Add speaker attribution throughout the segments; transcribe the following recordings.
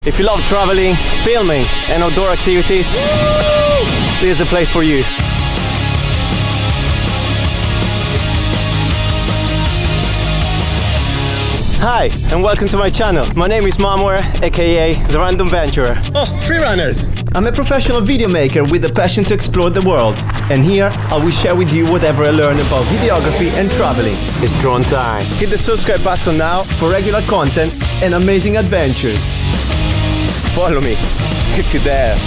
Speaker 1: If you love traveling, filming and outdoor activities, this is the place for you. Hi, and welcome to my channel. My name is Mamo Air, aka The Random Venturer.
Speaker 2: Oh, freerunners!
Speaker 1: I'm a professional video maker with a passion to explore the world. And here, I will share with you whatever I learned about videography and traveling. It's drone time. Hit the subscribe button now for regular content and amazing adventures. Follow me, if you dare.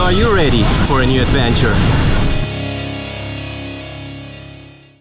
Speaker 1: Are you ready for a new adventure?